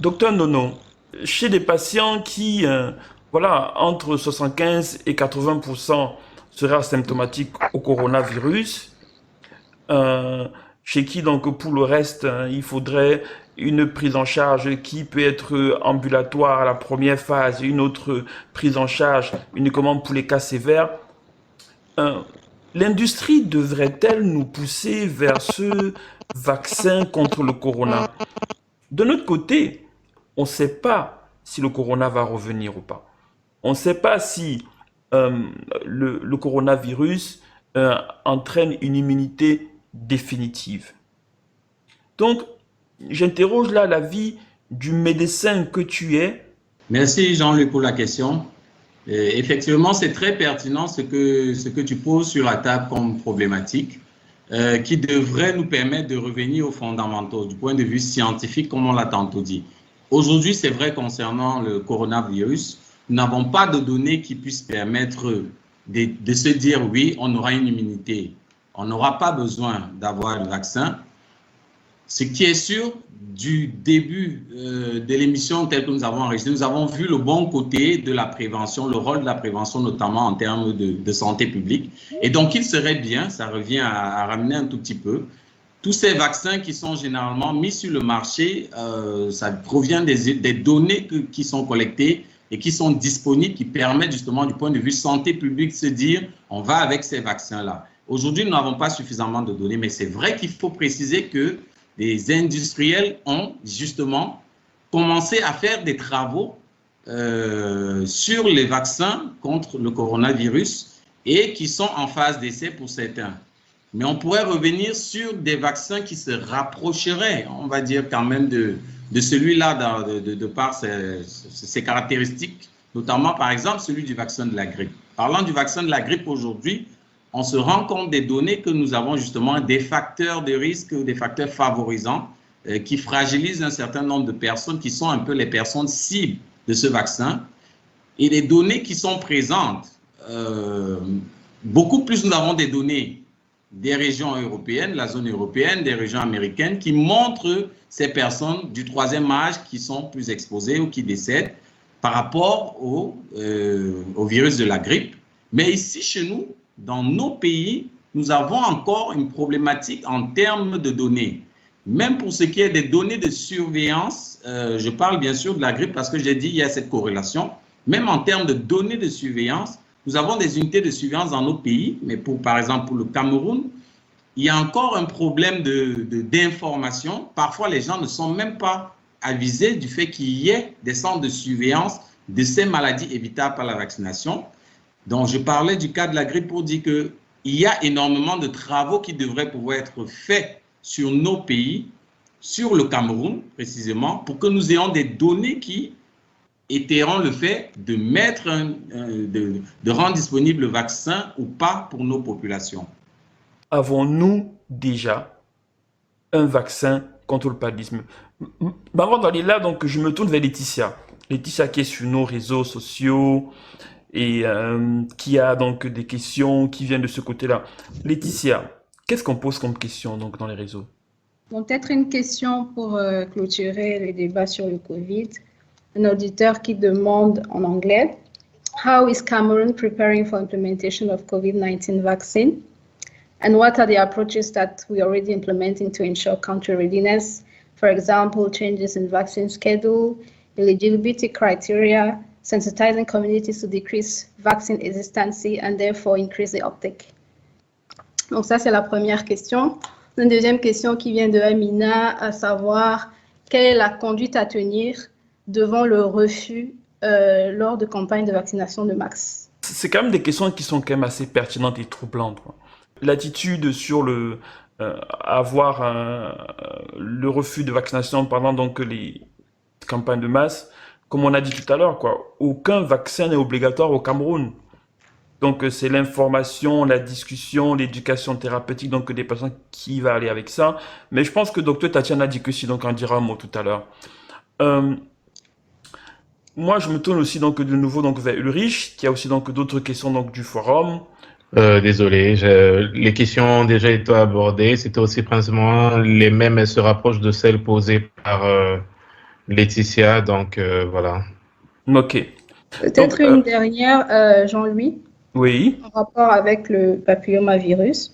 Docteur Nono, chez des patients qui, voilà, entre 75 et 80% seraient asymptomatiques au coronavirus, euh, chez qui donc pour le reste, il faudrait une prise en charge qui peut être ambulatoire à la première phase et une autre prise en charge uniquement pour les cas sévères. Euh, L'industrie devrait-elle nous pousser vers ce vaccin contre le corona? De notre côté, on ne sait pas si le corona va revenir ou pas. On ne sait pas si euh, le coronavirus entraîne une immunité définitive. Donc, j'interroge là l'avis du médecin que tu es. Merci Jean-Luc pour la question. Effectivement, c'est très pertinent ce que tu poses sur la table comme problématique qui devrait nous permettre de revenir aux fondamentaux du point de vue scientifique, comme on l'a tantôt dit. Aujourd'hui, c'est vrai concernant le coronavirus, nous n'avons pas de données qui puissent permettre de se dire oui, on aura une immunité. On n'aura pas besoin d'avoir le vaccin. Ce qui est sûr, du début de l'émission telle que nous avons enregistré, nous avons vu le bon côté de la prévention, le rôle de la prévention, notamment en termes de santé publique. Et donc, il serait bien, ça revient à ramener un tout petit peu, tous ces vaccins qui sont généralement mis sur le marché, ça provient des données qui sont collectées et qui sont disponibles, qui permettent justement du point de vue santé publique de se dire, on va avec ces vaccins-là. Aujourd'hui, nous n'avons pas suffisamment de données, mais c'est vrai qu'il faut préciser que les industriels ont justement commencé à faire des travaux sur les vaccins contre le coronavirus et qui sont en phase d'essai pour certains. Mais on pourrait revenir sur des vaccins qui se rapprocheraient, on va dire quand même, de celui-là de par ses caractéristiques, notamment par exemple celui du vaccin de la grippe. Parlant du vaccin de la grippe aujourd'hui, on se rend compte des données que nous avons justement des facteurs de risque, des facteurs favorisants qui fragilisent un certain nombre de personnes qui sont un peu les personnes cibles de ce vaccin. Et les données qui sont présentes, beaucoup plus nous avons des données des régions européennes, la zone européenne, des régions américaines qui montrent ces personnes du troisième âge qui sont plus exposées ou qui décèdent par rapport au virus de la grippe. Mais ici, chez nous, dans nos pays, nous avons encore une problématique en termes de données. Même pour ce qui est des données de surveillance, je parle bien sûr de la grippe parce que j'ai dit qu'il y a cette corrélation. Même en termes de données de surveillance, nous avons des unités de surveillance dans nos pays, mais par exemple pour le Cameroun, il y a encore un problème d'information. Parfois, les gens ne sont même pas avisés du fait qu'il y ait des centres de surveillance de ces maladies évitables par la vaccination. Donc, je parlais du cas de la grippe pour dire qu'il y a énormément de travaux qui devraient pouvoir être faits sur nos pays, sur le Cameroun précisément, pour que nous ayons des données qui étaieront le fait de mettre, de rendre disponible le vaccin ou pas pour nos populations. Avons-nous déjà un vaccin contre le paludisme? Avant d'aller là, donc, je me tourne vers Laetitia. Laetitia qui est sur nos réseaux sociaux, et qui a donc des questions qui viennent de ce côté-là. Laetitia, qu'est-ce qu'on pose comme question donc dans les réseaux? Bon, peut-être une question pour clôturer le débat sur le Covid. Un auditeur qui demande en anglais, How is Cameroon preparing for implementation of COVID-19 vaccine? And what are the approaches that we are already implementing to ensure country readiness? For example, changes in vaccine schedule, eligibility criteria, sensitizing communities to decrease vaccine hesitancy and therefore increase the uptake. Donc ça, c'est la première question. Une deuxième question qui vient de Amina, à savoir quelle est la conduite à tenir devant le refus lors de campagnes de vaccination de masse. C'est quand même des questions qui sont quand même assez pertinentes et troublantes. L'attitude sur le le refus de vaccination pendant donc les campagnes de masse, comme on a dit tout à l'heure, aucun vaccin n'est obligatoire au Cameroun. Donc c'est l'information, la discussion, l'éducation thérapeutique donc des personnes qui va aller avec ça. Mais je pense que Dr Tatiana Dikusi donc en dira un mot tout à l'heure. Moi je me tourne aussi donc de nouveau donc vers Ulrich, qui a aussi donc d'autres questions donc du forum. Désolé, les questions ont déjà été abordées. C'était aussi principalement les mêmes, elles se rapprochent de celles posées par Laetitia, donc voilà. Ok. Peut-être Donc, une dernière, Jean-Louis, oui. en rapport avec le papillomavirus.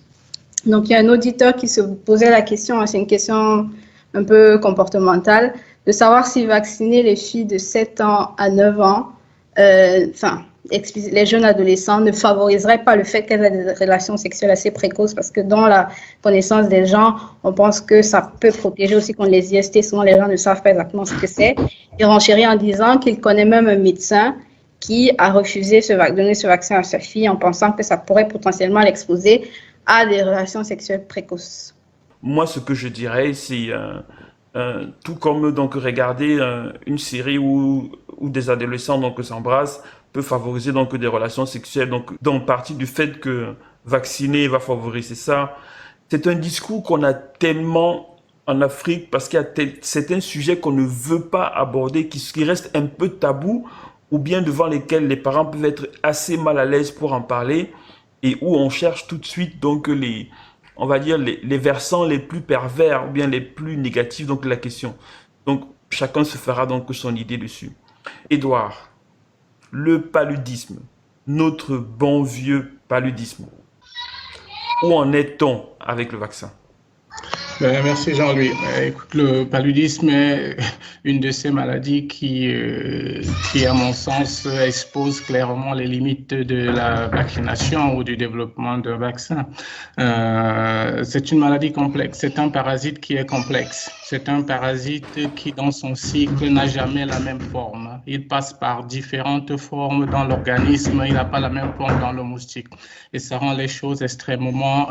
Donc, il y a un auditeur qui se posait la question, hein, c'est une question un peu comportementale, de savoir si vacciner les filles de 7 ans à 9 ans, enfin, les jeunes adolescents, ne favoriserait pas le fait qu'elles aient des relations sexuelles assez précoces, parce que dans la connaissance des gens, on pense que ça peut protéger aussi contre les IST. Souvent, les gens ne savent pas exactement ce que c'est. Il renchérit en disant qu'il connaît même un médecin qui a refusé de donner ce vaccin à sa fille en pensant que ça pourrait potentiellement l'exposer à des relations sexuelles précoces. Moi, ce que je dirais, c'est tout comme donc regarder une série où des adolescents donc s'embrassent peut favoriser donc des relations sexuelles. Donc partie du fait que vacciner va favoriser ça. C'est un discours qu'on a tellement en Afrique parce qu'il y a certains sujets qu'on ne veut pas aborder, qui restent un peu tabous ou bien devant lesquels les parents peuvent être assez mal à l'aise pour en parler et où on cherche tout de suite donc on va dire les versants les plus pervers ou bien les plus négatifs donc de la question. Donc chacun se fera donc son idée dessus. Édouard, le paludisme, notre bon vieux paludisme. Où en est-on avec le vaccin? Merci Jean-Louis. Écoute, le paludisme est une de ces maladies qui, à mon sens, expose clairement les limites de la vaccination ou du développement d'un vaccin. C'est une maladie complexe, c'est un parasite qui est complexe. C'est un parasite qui, dans son cycle, n'a jamais la même forme. Il passe par différentes formes dans l'organisme, il n'a pas la même forme dans le moustique. Et ça rend les choses extrêmement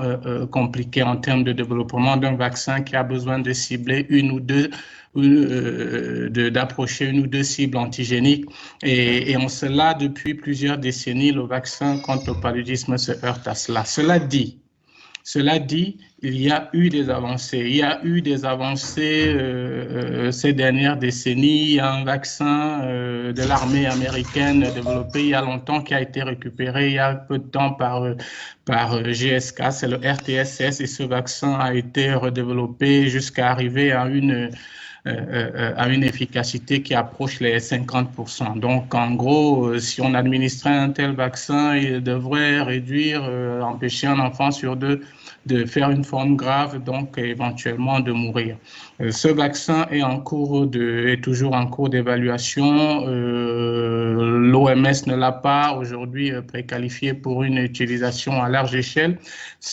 compliquées en termes de développement d'un vaccin qui a besoin de cibler une ou deux d'approcher une ou deux cibles antigéniques. Et en cela, depuis plusieurs décennies, le vaccin contre le paludisme se heurte à cela. Cela dit, il y a eu des avancées. Il y a eu des avancées ces dernières décennies. Il y a un vaccin de l'armée américaine développé il y a longtemps qui a été récupéré il y a peu de temps par GSK, c'est le RTSS, et ce vaccin a été redéveloppé jusqu'à arriver à une efficacité qui approche les 50%. Donc, en gros, si on administrait un tel vaccin, il devrait réduire, empêcher un enfant sur deux de faire une forme grave, donc éventuellement de mourir. Ce vaccin est toujours en cours d'évaluation. L'OMS ne l'a pas aujourd'hui préqualifié pour une utilisation à large échelle.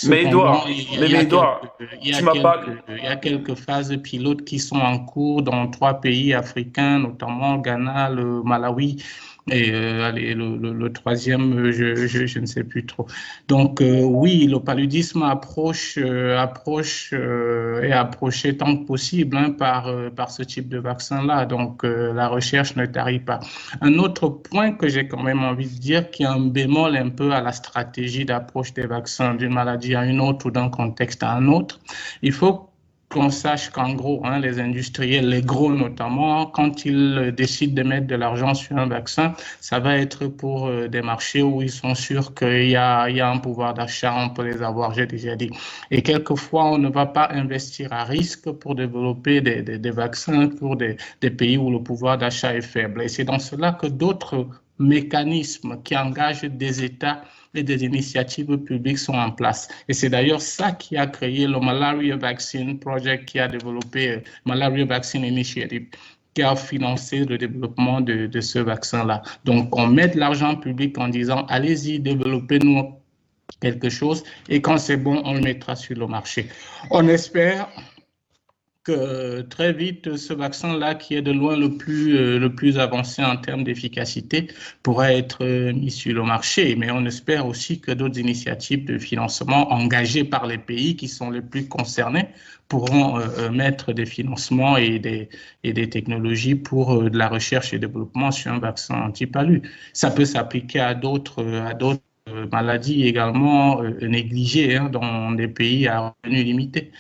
Mais Cependant, Edouard, mais Edouard, tu m'as pas... il y a quelques phases pilotes qui sont en cours dans 3 pays africains, notamment Ghana, le Malawi et allez, le troisième, je ne sais plus trop. Donc oui, le paludisme approche et approché tant que possible par ce type de vaccin-là. Donc la recherche ne tarit pas. Un autre point que j'ai quand même envie de dire, qui est un bémol un peu à la stratégie d'approche des vaccins d'une maladie à une autre ou d'un contexte à un autre, il faut qu'on sache qu'en gros, les industriels, les gros notamment, quand ils décident de mettre de l'argent sur un vaccin, ça va être pour des marchés où ils sont sûrs qu'il y a un pouvoir d'achat, on peut les avoir, j'ai déjà dit. Et quelquefois, on ne va pas investir à risque pour développer des vaccins pour des pays où le pouvoir d'achat est faible. Et c'est dans cela que d'autres mécanismes qui engagent des États et des initiatives publiques sont en place. Et c'est d'ailleurs ça qui a créé le Malaria Vaccine Project, qui a développé Malaria Vaccine Initiative, qui a financé le développement de ce vaccin-là. Donc, on met de l'argent public en disant, allez-y, développez-nous quelque chose, et quand c'est bon, on le mettra sur le marché. On espère que très vite, ce vaccin-là, qui est de loin le plus avancé en termes d'efficacité, pourra être mis sur le marché. Mais on espère aussi que d'autres initiatives de financement engagées par les pays qui sont les plus concernés pourront mettre des financements et des technologies pour de la recherche et développement sur un vaccin anti-palu. Ça peut s'appliquer à d'autres maladies également négligées dans des pays à revenus limités.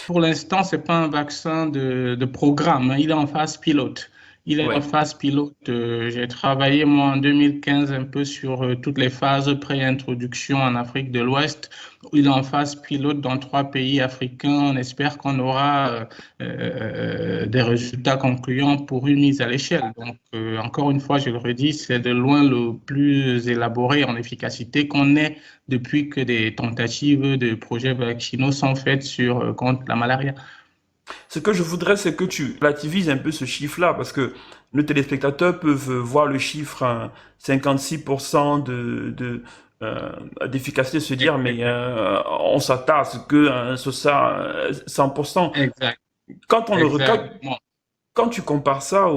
Pour l'instant, ce n'est pas un vaccin de programme, il est en phase pilote. Il est Ouais. en phase pilote. J'ai travaillé, moi, en 2015, un peu sur toutes les phases pré-introduction en Afrique de l'Ouest. Il est en phase pilote dans 3 pays africains. On espère qu'on aura des résultats concluants pour une mise à l'échelle. Donc, encore une fois, je le redis, c'est de loin le plus élaboré en efficacité qu'on ait depuis que des tentatives de projets vaccinaux sont faites contre la malaria. Ce que je voudrais, c'est que tu relativises un peu ce chiffre-là, parce que nos téléspectateurs peuvent voir le chiffre 56% d'efficacité, se dire, mais on s'attend à ce que ce soit 100%. Exact. Quand on le regarde, Exactement. quand tu compares ça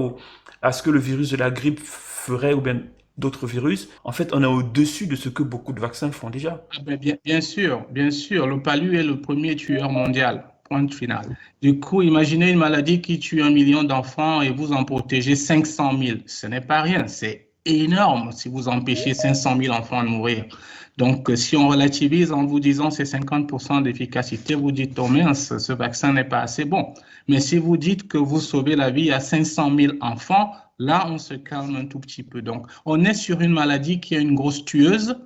à ce que le virus de la grippe ferait, ou bien d'autres virus, en fait, on est au-dessus de ce que beaucoup de vaccins font déjà. Ah ben, bien sûr, bien sûr. Le palu est le premier tueur mondial. Point final. Du coup, imaginez une maladie qui tue 1 million d'enfants et vous en protégez 500 000. Ce n'est pas rien, c'est énorme si vous empêchez 500 000 enfants de mourir. Donc, si on relativise en vous disant c'est 50% d'efficacité, vous dites, oh mince, ce vaccin n'est pas assez bon. Mais si vous dites que vous sauvez la vie à 500 000 enfants, là, on se calme un tout petit peu. Donc, on est sur une maladie qui est une grosse tueuse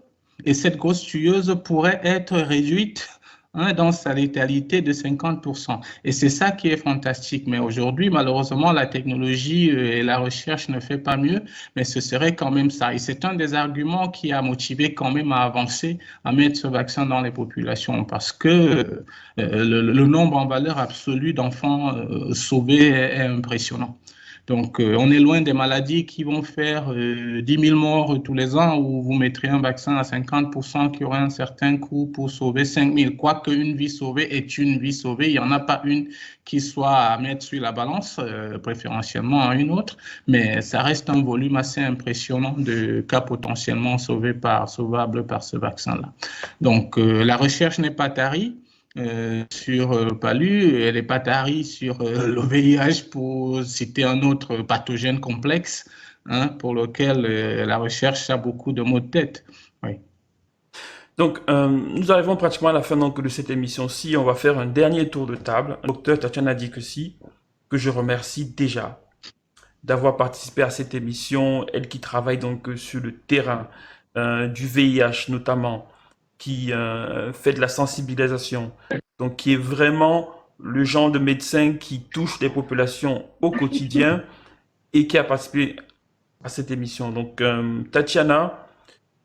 et cette grosse tueuse pourrait être réduite dans sa létalité de 50%. Et c'est ça qui est fantastique. Mais aujourd'hui, malheureusement, la technologie et la recherche ne fait pas mieux, mais ce serait quand même ça. Et c'est un des arguments qui a motivé quand même à avancer, à mettre ce vaccin dans les populations, parce que le nombre en valeur absolue d'enfants sauvés est impressionnant. Donc, on est loin des maladies qui vont faire 10 000 morts tous les ans, où vous mettrez un vaccin à 50% qui aurait un certain coût pour sauver 5 000. Quoique une vie sauvée est une vie sauvée, il n'y en a pas une qui soit à mettre sur la balance, préférentiellement à une autre, mais ça reste un volume assez impressionnant de cas potentiellement sauvables par ce vaccin-là. Donc, la recherche n'est pas tarie. Sur Palu, elle n'est pas tarie sur le VIH, pour citer un autre pathogène complexe, pour lequel la recherche a beaucoup de maux de tête. Oui. Donc, nous arrivons pratiquement à la fin donc, de cette émission-ci. On va faire un dernier tour de table. Docteur Tatiana Dikossi, que je remercie déjà d'avoir participé à cette émission. Elle qui travaille donc sur le terrain du VIH notamment, qui fait de la sensibilisation, donc qui est vraiment le genre de médecin qui touche les populations au quotidien et qui a participé à cette émission. Donc, Tatiana,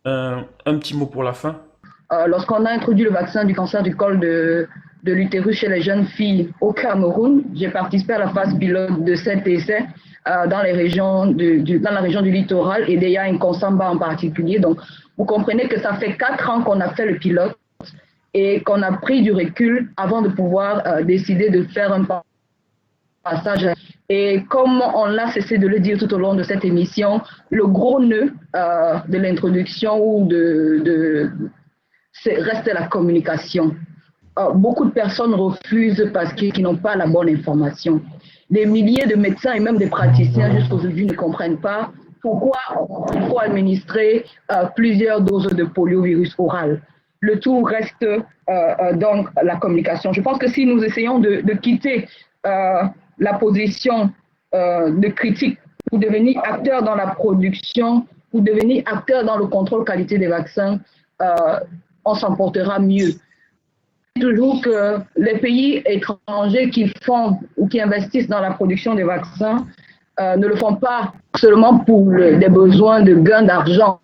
un petit mot pour la fin. Lorsqu'on a introduit le vaccin du cancer du col de l'utérus chez les jeunes filles au Cameroun, j'ai participé à la phase pilote de cet essai dans la région du littoral et d'Eya Nkonsamba en particulier. Donc, vous comprenez que ça fait 4 ans qu'on a fait le pilote et qu'on a pris du recul avant de pouvoir décider de faire un passage. Et comme on l'a cessé de le dire tout au long de cette émission, le gros nœud de l'introduction ou reste la communication. Beaucoup de personnes refusent parce qu'ils n'ont pas la bonne information. Des milliers de médecins et même des praticiens jusqu'aujourd'hui ne comprennent pas pourquoi il faut administrer plusieurs doses de poliovirus oral. Le tout reste donc la communication. Je pense que si nous essayons de quitter la position de critique pour devenir acteur dans la production, pour devenir acteur dans le contrôle qualité des vaccins, on s'en portera mieux. Toujours que les pays étrangers qui font ou qui investissent dans la production des vaccins ne le font pas seulement pour des besoins de gain d'argent.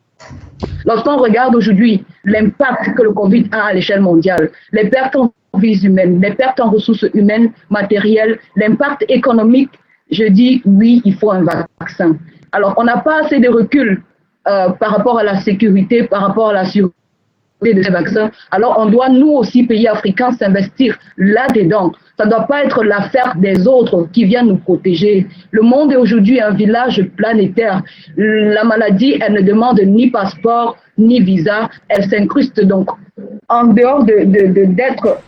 Lorsqu'on regarde aujourd'hui l'impact que le Covid a à l'échelle mondiale, les pertes en vies humaines, les pertes en ressources humaines, matérielles, l'impact économique, je dis oui, il faut un vaccin. Alors, on n'a pas assez de recul par rapport à la sécurité, par rapport à la sûreté de ces vaccins. Alors, on doit, nous aussi, pays africains, s'investir là-dedans. Ça ne doit pas être l'affaire des autres qui viennent nous protéger. Le monde est aujourd'hui un village planétaire. La maladie, elle ne demande ni passeport, ni visa. Elle s'incruste donc. En dehors d'être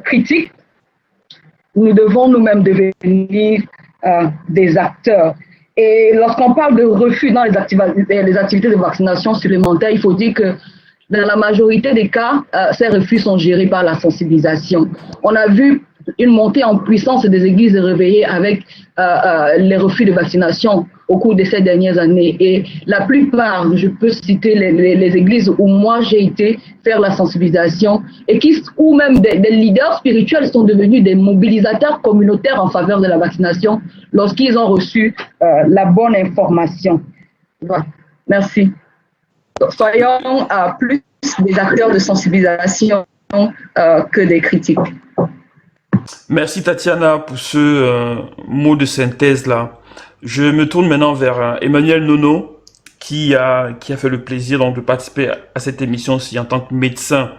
critique, nous devons nous-mêmes devenir des acteurs. Et lorsqu'on parle de refus dans les activités de vaccination supplémentaires, il faut dire que dans la majorité des cas, ces refus sont gérés par la sensibilisation. On a vu une montée en puissance des églises réveillées avec les refus de vaccination au cours de ces dernières années. Et la plupart, je peux citer les églises où moi j'ai été faire la sensibilisation et où même des leaders spirituels sont devenus des mobilisateurs communautaires en faveur de la vaccination lorsqu'ils ont reçu la bonne information. Voilà. Merci. Soyons plus des acteurs de sensibilisation que des critiques. Merci Tatiana pour ce mot de synthèse-là. Je me tourne maintenant vers Emmanuel Nono, qui a fait le plaisir donc, de participer à cette émission-ci en tant que médecin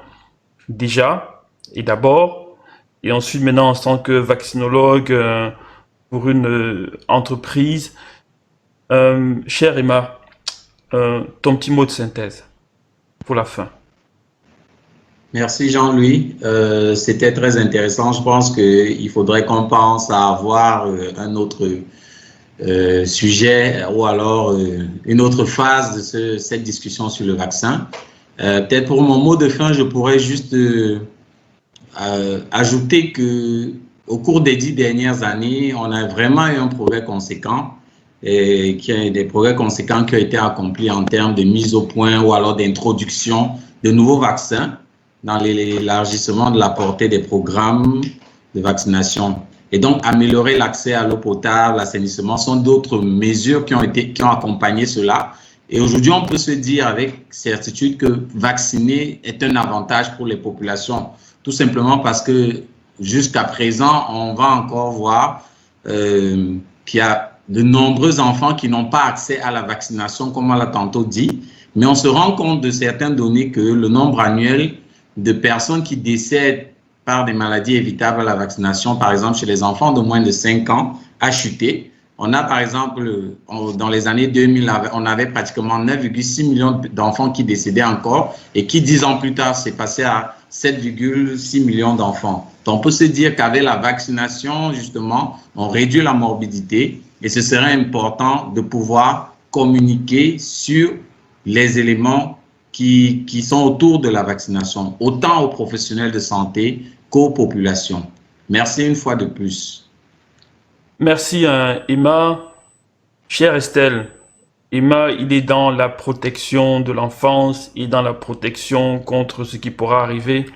déjà, et d'abord, et ensuite maintenant en tant que vaccinologue pour une entreprise. Chère Emma, ton petit mot de synthèse pour la fin. Merci Jean-Louis, c'était très intéressant. Je pense qu'il faudrait qu'on pense à avoir un autre sujet ou alors une autre phase de cette discussion sur le vaccin. Peut-être pour mon mot de fin, je pourrais juste ajouter que au cours des 10 dernières années, on a vraiment eu un progrès conséquent et des progrès conséquents qui ont été accomplis en termes de mise au point ou alors d'introduction de nouveaux vaccins dans l'élargissement de la portée des programmes de vaccination. Et donc, améliorer l'accès à l'eau potable, l'assainissement, sont d'autres mesures qui ont accompagné cela. Et aujourd'hui, on peut se dire avec certitude que vacciner est un avantage pour les populations, tout simplement parce que jusqu'à présent, on va encore voir qu'il y a de nombreux enfants qui n'ont pas accès à la vaccination, comme on l'a tantôt dit, mais on se rend compte de certaines données que le nombre annuel de personnes qui décèdent par des maladies évitables à la vaccination, par exemple chez les enfants de moins de 5 ans, a chuté. On a par exemple, dans les années 2000, on avait pratiquement 9,6 millions d'enfants qui décédaient encore et qui 10 ans plus tard, c'est passé à 7,6 millions d'enfants. Donc on peut se dire qu'avec la vaccination, justement, on réduit la morbidité et ce serait important de pouvoir communiquer sur les éléments qui sont autour de la vaccination, autant aux professionnels de santé qu'aux populations. Merci une fois de plus. Merci Emma. Chère Estelle, Emma, il est dans la protection de l'enfance et dans la protection contre ce qui pourra arriver.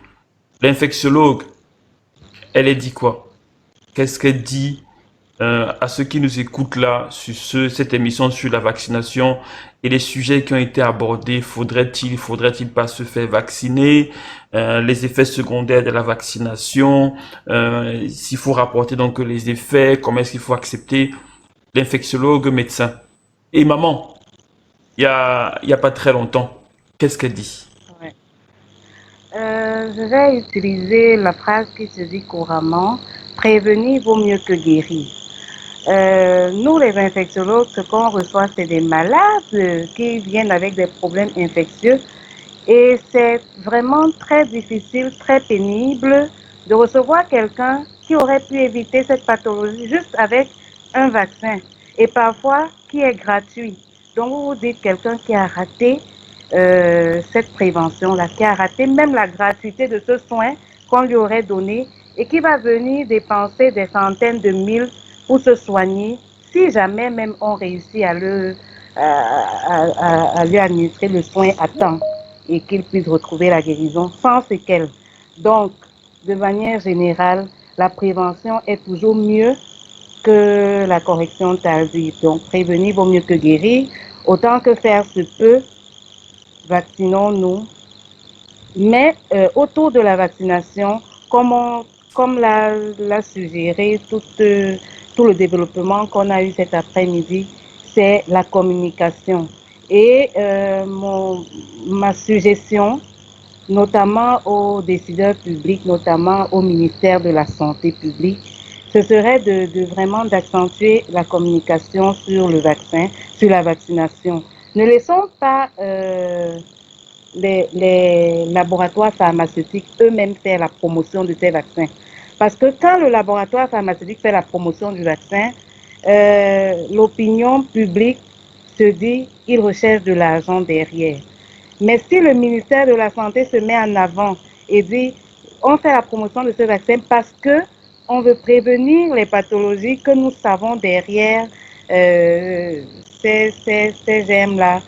L'infectiologue, elle dit quoi? Qu'est-ce qu'elle dit à ceux qui nous écoutent là sur cette émission sur la vaccination et les sujets qui ont été abordés? Faudrait-il pas se faire vacciner, les effets secondaires de la vaccination, s'il faut rapporter donc les effets, comment est-ce qu'il faut accepter? L'infectiologue médecin. Et maman, il y a pas très longtemps, qu'est-ce qu'elle dit? Ouais. Je vais utiliser la phrase qui se dit couramment: prévenir vaut mieux que guérir. Nous, les infectiologues, ce qu'on reçoit, c'est des malades qui viennent avec des problèmes infectieux et c'est vraiment très difficile, très pénible de recevoir quelqu'un qui aurait pu éviter cette pathologie juste avec un vaccin et parfois qui est gratuit. Donc, vous vous dites quelqu'un qui a raté cette prévention-là, qui a raté même la gratuité de ce soin qu'on lui aurait donné et qui va venir dépenser des centaines de mille pour se soigner, si jamais même on réussit à lui administrer le soin à temps et qu'il puisse retrouver la guérison sans séquelles. Donc, de manière générale, la prévention est toujours mieux que la correction tardive. Donc, prévenir vaut mieux que guérir. Autant que faire se peut, vaccinons-nous. Mais autour de la vaccination, comme l'a suggéré tout le développement qu'on a eu cet après-midi, c'est la communication. Et ma suggestion, notamment aux décideurs publics, notamment au ministère de la Santé publique, ce serait de vraiment d'accentuer la communication sur le vaccin, sur la vaccination. Ne laissons pas les laboratoires pharmaceutiques eux-mêmes faire la promotion de ces vaccins. Parce que quand le laboratoire pharmaceutique fait la promotion du vaccin, l'opinion publique se dit qu'il recherche de l'argent derrière. Mais si le ministère de la Santé se met en avant et dit on fait la promotion de ce vaccin parce que on veut prévenir les pathologies que nous savons derrière ces germes-là.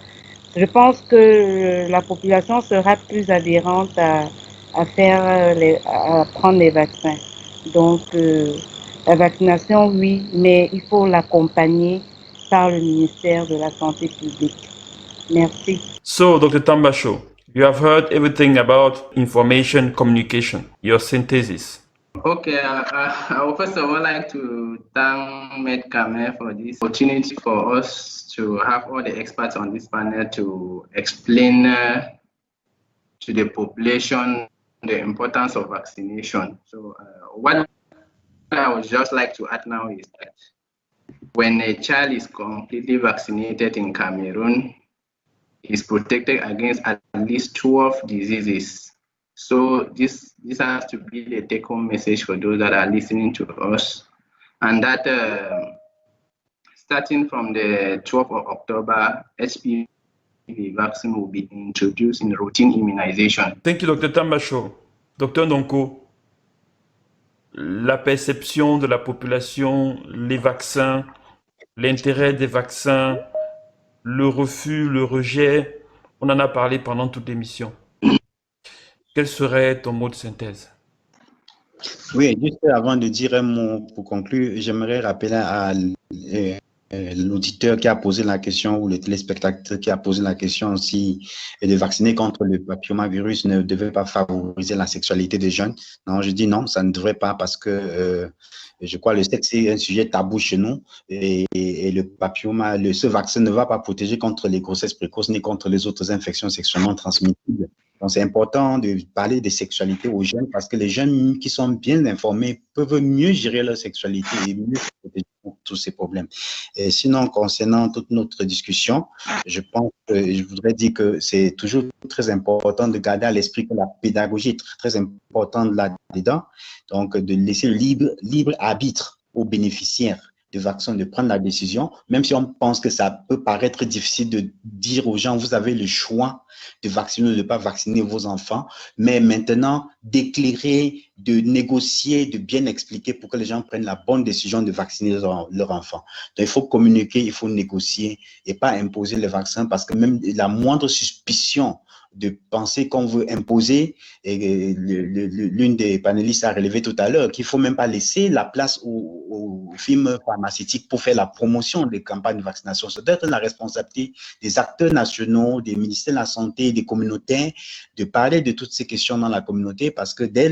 Je pense que la population sera plus adhérente à prendre les vaccins. Donc, la vaccination, oui, mais il faut l'accompagner par le ministère de la Santé publique. Merci. So, Dr. Tambasho, you have heard everything about information communication, your synthesis. Okay, I would first of all like to thank Medcame for this opportunity for us to have all the experts on this panel to explain to the population the importance of vaccination. So what I would just like to add now is that when a child is completely vaccinated in Cameroon, is protected against at least 12 diseases. So this has to be the take-home message for those that are listening to us, and that starting from the 12th of October, HPV vaccine will be introduced in routine immunization. Thank you, Dr. Tambasho. Dr. Ndonko, la perception de la population, les vaccins, l'intérêt des vaccins, le refus, le rejet, on en a parlé pendant toute l'émission. Quel serait ton mot de synthèse? Oui, juste avant de dire un mot pour conclure, j'aimerais rappeler à l'auditeur qui a posé la question ou le téléspectateur qui a posé la question si de vacciner contre le papillomavirus ne devait pas favoriser la sexualité des jeunes. Non, je dis non, ça ne devrait pas parce que je crois que le sexe est un sujet tabou chez nous et le papilloma, ce vaccin ne va pas protéger contre les grossesses précoces ni contre les autres infections sexuellement transmissibles. Donc, c'est important de parler de sexualité aux jeunes parce que les jeunes qui sont bien informés peuvent mieux gérer leur sexualité et mieux se protéger contre tous ces problèmes. Et sinon, concernant toute notre discussion, je pense que je voudrais dire que c'est toujours très important de garder à l'esprit que la pédagogie est très importante là-dedans. Donc, de laisser libre arbitre aux bénéficiaires de vaccins de prendre la décision, même si on pense que ça peut paraître difficile de dire aux gens, vous avez le choix de vacciner ou de ne pas vacciner vos enfants, mais maintenant, d'éclairer, de négocier, de bien expliquer pour que les gens prennent la bonne décision de vacciner leur enfant. Donc, il faut communiquer, il faut négocier et pas imposer le vaccin parce que même la moindre suspicion de penser qu'on veut imposer, et l'une des panélistes a relevé tout à l'heure qu'il ne faut même pas laisser la place aux firmes pharmaceutiques pour faire la promotion des campagnes de vaccination. Ça doit être la responsabilité des acteurs nationaux, des ministères de la Santé, des communautés, de parler de toutes ces questions dans la communauté parce que dès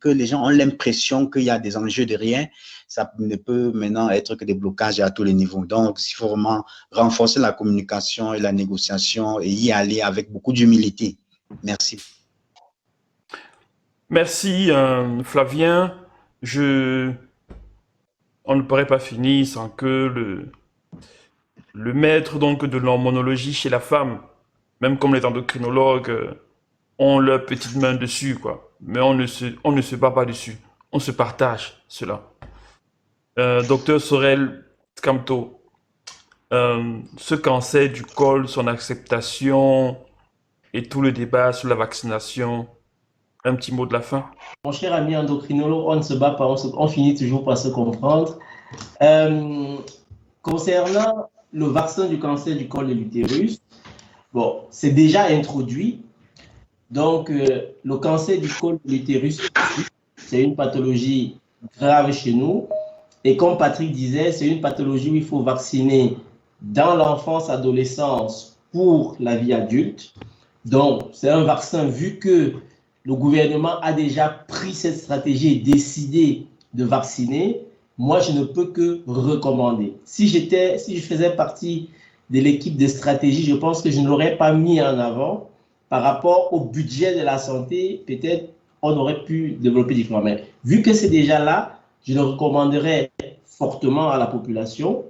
que les gens ont l'impression qu'il y a des enjeux derrière, ça ne peut maintenant être que des blocages à tous les niveaux. Donc, il faut vraiment renforcer la communication et la négociation et y aller avec beaucoup d'humilité. Merci. Merci, Flavien. On ne pourrait pas finir sans que le maître donc, de l'hormonologie chez la femme, même comme les endocrinologues, ont leur petite main dessus, quoi. Mais on ne se bat pas dessus. On se partage cela. Docteur Sorel Scamto, ce cancer du col, son acceptation et tout le débat sur la vaccination, un petit mot de la fin. Mon cher ami endocrinologue, on ne se bat pas, on finit toujours par se comprendre. Concernant le vaccin du cancer du col de l'utérus, bon, c'est déjà introduit. Donc, le cancer du col de l'utérus, c'est une pathologie grave chez nous. Et comme Patrick disait, c'est une pathologie où il faut vacciner dans l'enfance, adolescence pour la vie adulte. Donc, c'est un vaccin, vu que le gouvernement a déjà pris cette stratégie et décidé de vacciner, moi, je ne peux que recommander. Si je faisais partie de l'équipe de stratégie, je pense que je ne l'aurais pas mis en avant par rapport au budget de la santé. Peut-être on aurait pu développer différemment. Mais vu que c'est déjà là, je le recommanderais fortement à la population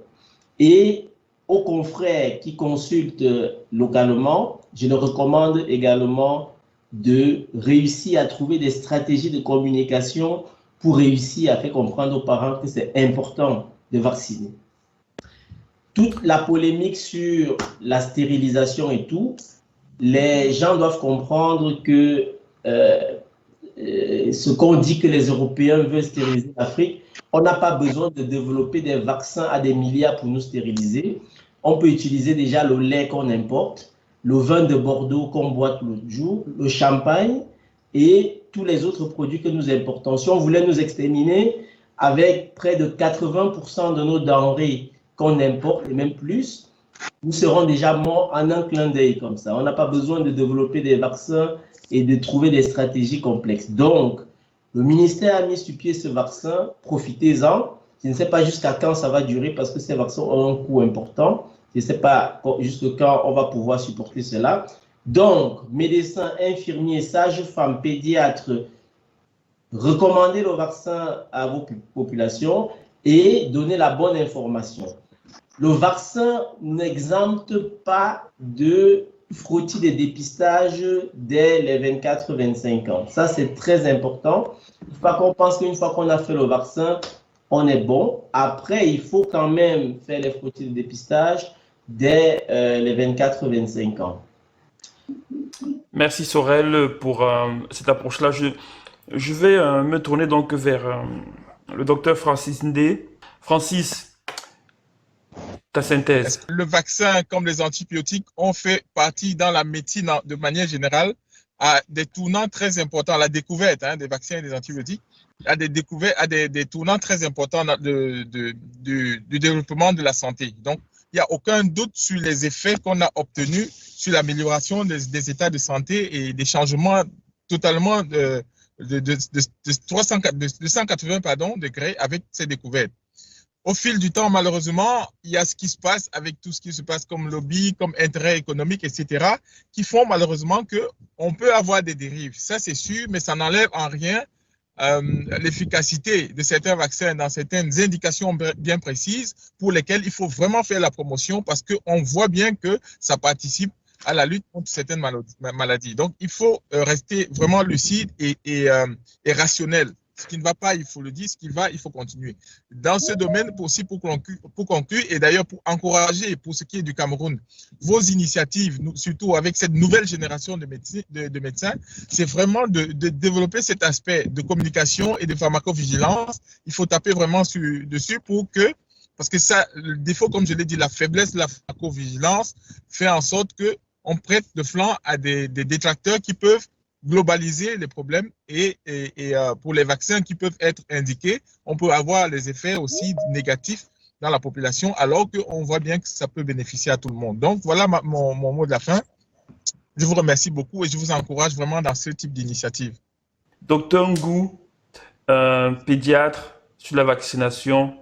et aux confrères qui consultent localement, je leur recommande également de réussir à trouver des stratégies de communication pour réussir à faire comprendre aux parents que c'est important de vacciner. Toute la polémique sur la stérilisation et tout, les gens doivent comprendre que ce qu'on dit que les Européens veulent stériliser l'Afrique, on n'a pas besoin de développer des vaccins à des milliards pour nous stériliser. On peut utiliser déjà le lait qu'on importe, le vin de Bordeaux qu'on boit l'autre jour, le champagne et tous les autres produits que nous importons. Si on voulait nous exterminer avec près de 80% de nos denrées qu'on importe et même plus, nous serons déjà morts en un clin d'œil comme ça. On n'a pas besoin de développer des vaccins et de trouver des stratégies complexes. Donc, le ministère a mis sur pied ce vaccin, profitez-en. Je ne sais pas jusqu'à quand ça va durer parce que ces vaccins ont un coût important. Je ne sais pas jusqu'à quand on va pouvoir supporter cela. Donc, médecins, infirmiers, sages-femmes, pédiatres, recommandez le vaccin à vos populations et donnez la bonne information. Le vaccin n'exempte pas de frottis de dépistage dès les 24-25 ans. Ça, c'est très important. Il ne faut pas qu'on pense qu'une fois qu'on a fait le vaccin, on est bon. Après, il faut quand même faire les frottis de dépistage dès les 24-25 ans. Merci Sorel pour cette approche-là. Je vais me tourner donc vers le docteur Francis Ndé. Francis, ta synthèse. Le vaccin, comme les antibiotiques, ont fait partie dans la médecine de manière générale à des tournants très importants. La découverte des vaccins et des antibiotiques à des tournants très importants du développement de la santé. Donc, il n'y a aucun doute sur les effets qu'on a obtenus sur l'amélioration des états de santé et des changements totalement de 180 degrés avec ces découvertes. Au fil du temps, malheureusement, il y a ce qui se passe avec tout ce qui se passe comme lobby, comme intérêt économique, etc., qui font malheureusement qu'on peut avoir des dérives. Ça, c'est sûr, mais ça n'enlève en rien l'efficacité de certains vaccins dans certaines indications bien précises pour lesquelles il faut vraiment faire la promotion parce qu'on voit bien que ça participe à la lutte contre certaines maladies. Donc, il faut rester vraiment lucide et rationnel. Ce qui ne va pas, il faut le dire. Ce qui va, il faut continuer. Dans ce domaine, pour conclure, et d'ailleurs pour encourager, pour ce qui est du Cameroun, vos initiatives, surtout avec cette nouvelle génération de médecins, c'est vraiment de développer cet aspect de communication et de pharmacovigilance. Il faut taper vraiment dessus parce que ça, le défaut, comme je l'ai dit, la faiblesse de la pharmacovigilance fait en sorte qu'on prête le flanc à des détracteurs qui peuvent globaliser les problèmes et pour les vaccins qui peuvent être indiqués, on peut avoir les effets aussi négatifs dans la population alors qu'on voit bien que ça peut bénéficier à tout le monde. Donc voilà mon mot de la fin. Je vous remercie beaucoup et je vous encourage vraiment dans ce type d'initiative. Docteur Ngou, pédiatre sur la vaccination,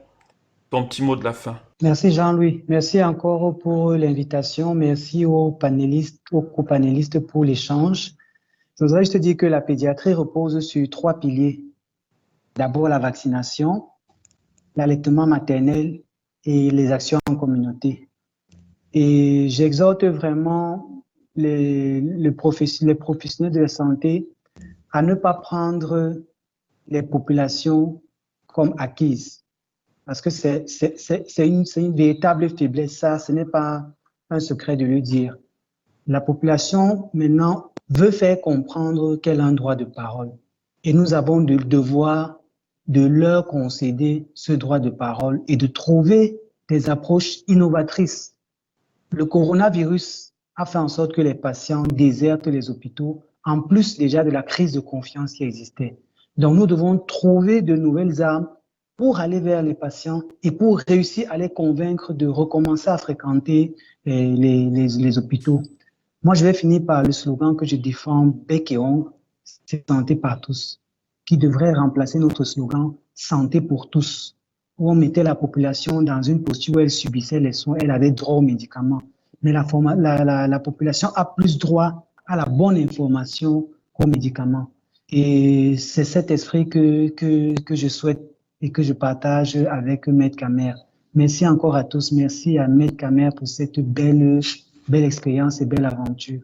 ton petit mot de la fin. Merci Jean-Louis. Merci encore pour l'invitation. Merci aux panélistes pour l'échange. Je voudrais juste dire que la pédiatrie repose sur 3 piliers. D'abord, la vaccination, l'allaitement maternel et les actions en communauté. Et j'exhorte vraiment les professionnels de la santé à ne pas prendre les populations comme acquises. Parce que c'est une véritable faiblesse, ça, ce n'est pas un secret de le dire. La population, maintenant, veut faire comprendre qu'elle a un droit de parole. Et nous avons le devoir de leur concéder ce droit de parole et de trouver des approches innovatrices. Le coronavirus a fait en sorte que les patients désertent les hôpitaux, en plus déjà de la crise de confiance qui existait. Donc nous devons trouver de nouvelles armes pour aller vers les patients et pour réussir à les convaincre de recommencer à fréquenter les hôpitaux. Moi, je vais finir par le slogan que je défends bec et ongles, c'est santé par tous, qui devrait remplacer notre slogan santé pour tous, où on mettait la population dans une posture où elle subissait les soins, elle avait droit aux médicaments. Mais la population a plus droit à la bonne information qu'aux médicaments. Et c'est cet esprit que je souhaite et que je partage avec Maître Kamer. Merci encore à tous. Merci à Maître Kamer pour cette belle expérience et belle aventure.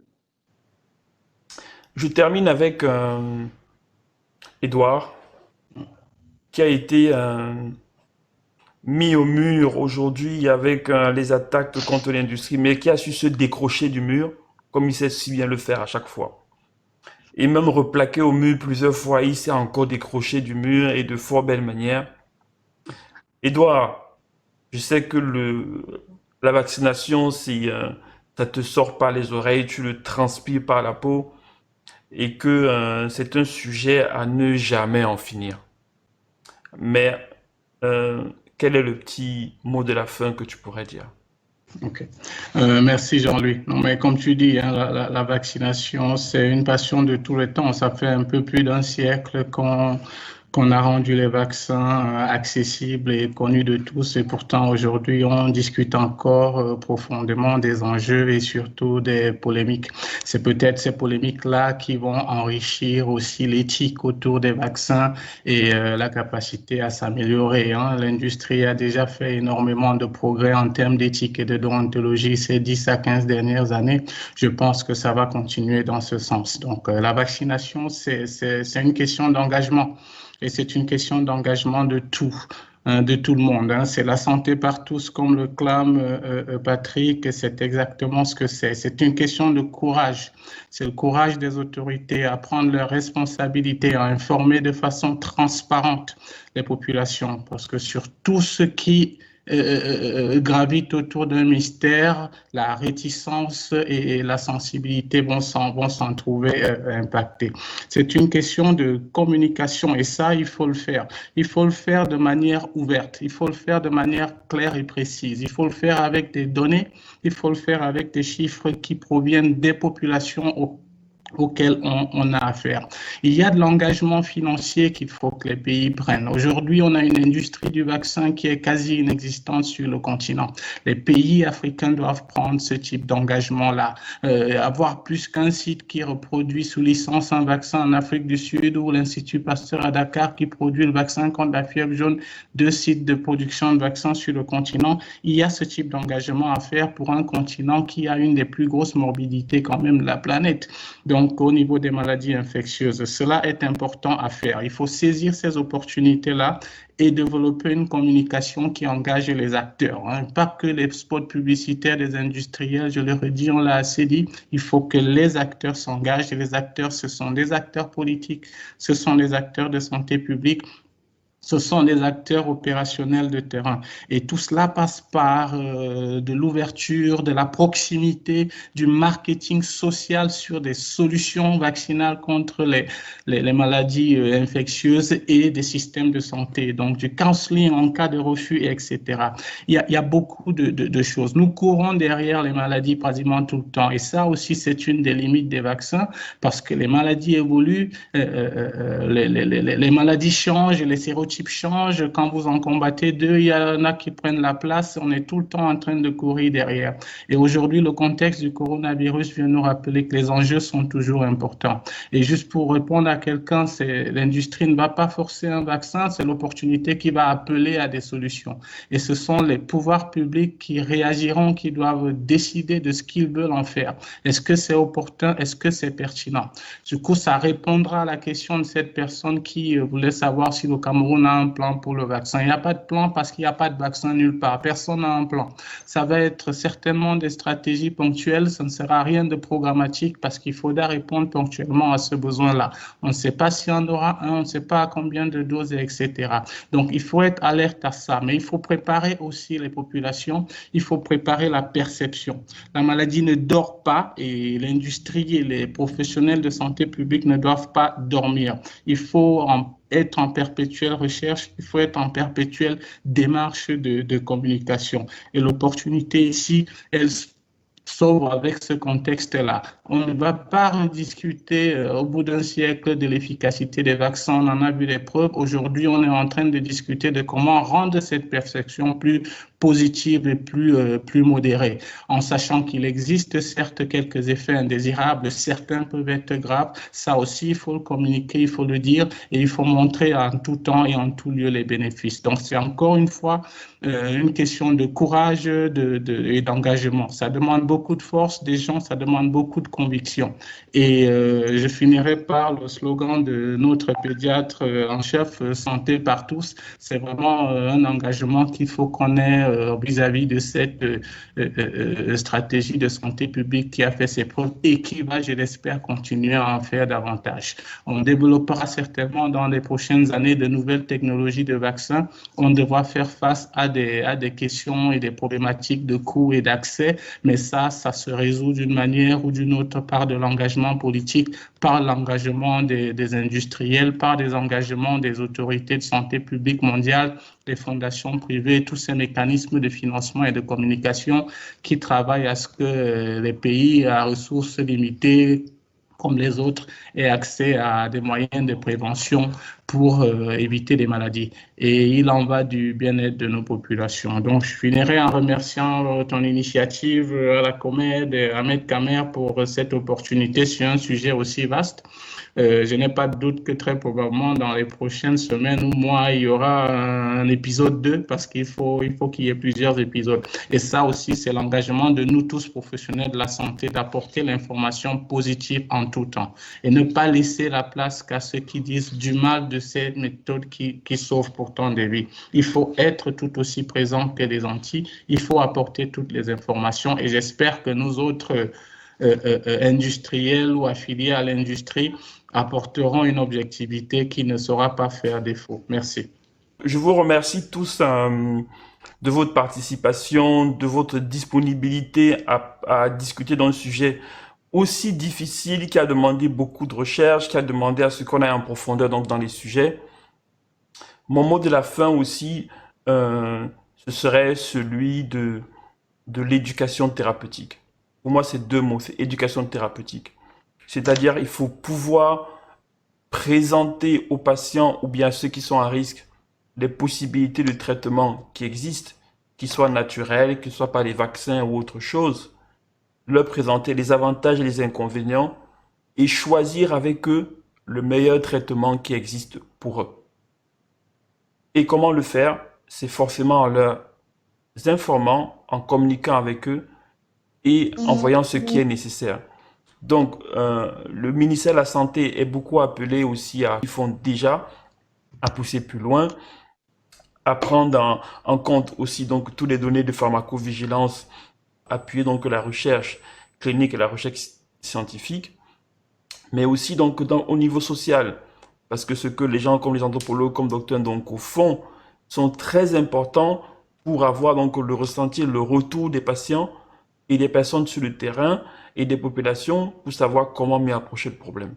Je termine avec Edouard, qui a été mis au mur aujourd'hui avec les attaques contre l'industrie, mais qui a su se décrocher du mur, comme il sait si bien le faire à chaque fois. et même replaqué au mur plusieurs fois. Il s'est encore décroché du mur et de fort belle manière. Édouard, je sais que la vaccination, ça te sort par les oreilles, tu le transpires par la peau et que c'est un sujet à ne jamais en finir. Mais quel est le petit mot de la fin que tu pourrais dire? Ok. Merci Jean-Louis. Non, mais comme tu dis, hein, la vaccination, c'est une passion de tout le temps. Ça fait un peu plus d'un siècle qu'on a rendu les vaccins accessibles et connus de tous. Et pourtant, aujourd'hui, on discute encore profondément des enjeux et surtout des polémiques. C'est peut-être ces polémiques-là qui vont enrichir aussi l'éthique autour des vaccins et la capacité à s'améliorer. Hein. L'industrie a déjà fait énormément de progrès en termes d'éthique et de déontologie ces 10 à 15 dernières années. Je pense que ça va continuer dans ce sens. Donc, la vaccination, c'est une question d'engagement. Et c'est une question d'engagement de tout le monde. Hein. C'est la santé par tous, comme le clame Patrick, et c'est exactement ce que c'est. C'est une question de courage. C'est le courage des autorités à prendre leurs responsabilités, à informer de façon transparente les populations, parce que sur tout ce qui gravite autour d'un mystère, la réticence et la sensibilité vont s'en trouver impactées. C'est une question de communication et ça, il faut le faire. Il faut le faire de manière ouverte, il faut le faire de manière claire et précise, il faut le faire avec des données, il faut le faire avec des chiffres qui proviennent des populations auxquels on a affaire. Il y a de l'engagement financier qu'il faut que les pays prennent. Aujourd'hui, on a une industrie du vaccin qui est quasi inexistante sur le continent. Les pays africains doivent prendre ce type d'engagement-là. Avoir plus qu'un site qui reproduit sous licence un vaccin en Afrique du Sud ou l'Institut Pasteur à Dakar qui produit le vaccin contre la fièvre jaune, 2 sites de production de vaccins sur le continent. Il y a ce type d'engagement à faire pour un continent qui a une des plus grosses morbidités quand même de la planète. Donc, au niveau des maladies infectieuses, cela est important à faire. Il faut saisir ces opportunités-là et développer une communication qui engage les acteurs. Hein. Pas que les spots publicitaires des industriels, je le redis, on l'a assez dit, il faut que les acteurs s'engagent. Et les acteurs, ce sont des acteurs politiques, ce sont des acteurs de santé publique, ce sont des acteurs opérationnels de terrain. Et tout cela passe par de l'ouverture, de la proximité, du marketing social sur des solutions vaccinales contre les maladies infectieuses et des systèmes de santé. Donc, du counseling en cas de refus, etc. Il y a beaucoup de choses. Nous courons derrière les maladies quasiment tout le temps. Et ça aussi, c'est une des limites des vaccins parce que les maladies évoluent, les maladies changent, les sérotypes change. Quand vous en combattez 2, il y en a qui prennent la place. On est tout le temps en train de courir derrière. Et aujourd'hui, le contexte du coronavirus vient nous rappeler que les enjeux sont toujours importants. Et juste pour répondre à quelqu'un, l'industrie ne va pas forcer un vaccin, c'est l'opportunité qui va appeler à des solutions. Et ce sont les pouvoirs publics qui réagiront, qui doivent décider de ce qu'ils veulent en faire. Est-ce que c'est opportun? Est-ce que c'est pertinent? Du coup, ça répondra à la question de cette personne qui voulait savoir si le Cameroun a un plan pour le vaccin. Il n'y a pas de plan parce qu'il n'y a pas de vaccin nulle part. Personne n'a un plan. Ça va être certainement des stratégies ponctuelles. Ça ne sera rien de programmatique parce qu'il faudra répondre ponctuellement à ce besoin-là. On ne sait pas s'il y en aura un, on ne sait pas à combien de doses, etc. Donc, il faut être alerte à ça. Mais il faut préparer aussi les populations. Il faut préparer la perception. La maladie ne dort pas et l'industrie et les professionnels de santé publique ne doivent pas dormir. Il faut être en perpétuelle recherche, il faut être en perpétuelle démarche de communication. Et l'opportunité ici, elle s'ouvre avec ce contexte-là. On ne va pas rediscuter au bout d'un siècle de l'efficacité des vaccins. On en a vu les preuves. Aujourd'hui, on est en train de discuter de comment rendre cette perception plus positive et plus modérée, en sachant qu'il existe certes quelques effets indésirables, certains peuvent être graves. Ça aussi, il faut le communiquer, il faut le dire et il faut montrer en tout temps et en tout lieu les bénéfices. Donc, c'est encore une fois une question de courage et d'engagement. Ça demande beaucoup de force des gens, ça demande beaucoup de conviction. Et je finirai par le slogan de notre pédiatre en chef, Santé par tous. C'est vraiment un engagement qu'il faut qu'on ait vis-à-vis de cette stratégie de santé publique qui a fait ses preuves et qui va, je l'espère, continuer à en faire davantage. On développera certainement dans les prochaines années de nouvelles technologies de vaccins. On devra faire face à des questions et des problématiques de coût et d'accès, mais ça se résout d'une manière ou d'une autre par de l'engagement politique, par l'engagement des industriels, par des engagements des autorités de santé publique mondiale, des fondations privées, tous ces mécanismes de financement et de communication qui travaillent à ce que les pays à ressources limitées comme les autres aient accès à des moyens de prévention pour éviter des maladies. Et il en va du bien-être de nos populations. Donc, je finirai en remerciant ton initiative à la Comède et Ahmed Kamer pour cette opportunité sur un sujet aussi vaste. Je n'ai pas de doute que très probablement dans les prochaines semaines ou mois, il y aura un épisode 2 parce qu'il faut qu'il y ait plusieurs épisodes. Et ça aussi, c'est l'engagement de nous tous professionnels de la santé d'apporter l'information positive en tout temps et ne pas laisser la place qu'à ceux qui disent du mal de ces méthodes qui sauvent pourtant des vies. Il faut être tout aussi présent que les anti. Il faut apporter toutes les informations et j'espère que nous autres industriels ou affiliés à l'industrie apporteront une objectivité qui ne saura pas faire défaut. Merci. Je vous remercie tous de votre participation, de votre disponibilité à discuter dans un sujet aussi difficile qui a demandé beaucoup de recherche, qui a demandé à ce qu'on aille en profondeur donc, dans les sujets. Mon mot de la fin aussi, ce serait celui de l'éducation thérapeutique. Pour moi, c'est deux mots, c'est éducation thérapeutique. C'est-à-dire, il faut pouvoir présenter aux patients ou bien à ceux qui sont à risque les possibilités de traitement qui existent, qui soient naturels, que ce soit par les vaccins ou autre chose, leur présenter les avantages et les inconvénients et choisir avec eux le meilleur traitement qui existe pour eux. Et comment le faire? C'est forcément en leur informant, en communiquant avec eux et en voyant ce qui est nécessaire. Donc, le ministère de la Santé est beaucoup appelé aussi ils font déjà à pousser plus loin, à prendre en compte aussi donc toutes les données de pharmacovigilance, appuyer donc la recherche clinique et la recherche scientifique, mais aussi donc au niveau social, parce que ce que les gens comme les anthropologues, comme docteurs donc au fond, sont très importants pour avoir donc le ressenti, le retour des patients et des personnes sur le terrain et des populations pour savoir comment mieux approcher le problème.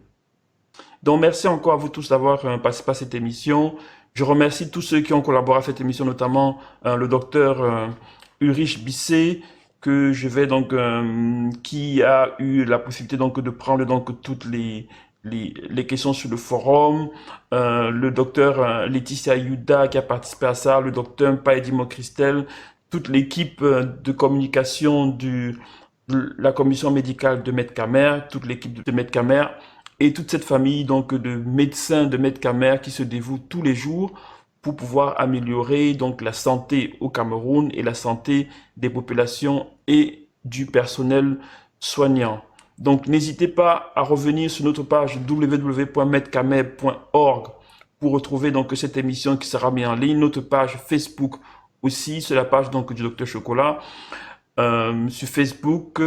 Donc merci encore à vous tous d'avoir participé à cette émission. Je remercie tous ceux qui ont collaboré à cette émission, notamment le docteur Ulrich Bisset, que je vais donc, qui a eu la possibilité donc de prendre donc toutes les questions sur le forum, le docteur Laetitia Yuda qui a participé à ça, le docteur Paedi Mocristel, toute l'équipe de communication de la commission médicale de Medcamer, toute l'équipe de Medcamer et toute cette famille donc de médecins de Medcamer qui se dévouent tous les jours pour pouvoir améliorer donc la santé au Cameroun et la santé des populations et du personnel soignant. Donc n'hésitez pas à revenir sur notre page www.medcamer.org pour retrouver donc cette émission qui sera mise en ligne, notre page Facebook aussi, c'est la page donc du Docteur Chocolat sur Facebook.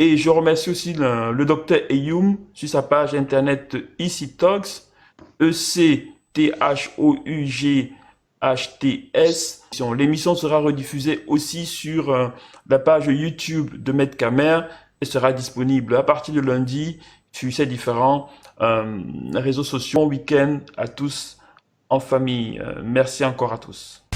Et je remercie aussi le Docteur Eyoum sur sa page internet ECTOX, ECTHOUGHTS. L'émission sera rediffusée aussi sur la page YouTube de Medcamer et sera disponible à partir de lundi sur ces différents réseaux sociaux. Bon week-end à tous en famille. Merci encore à tous.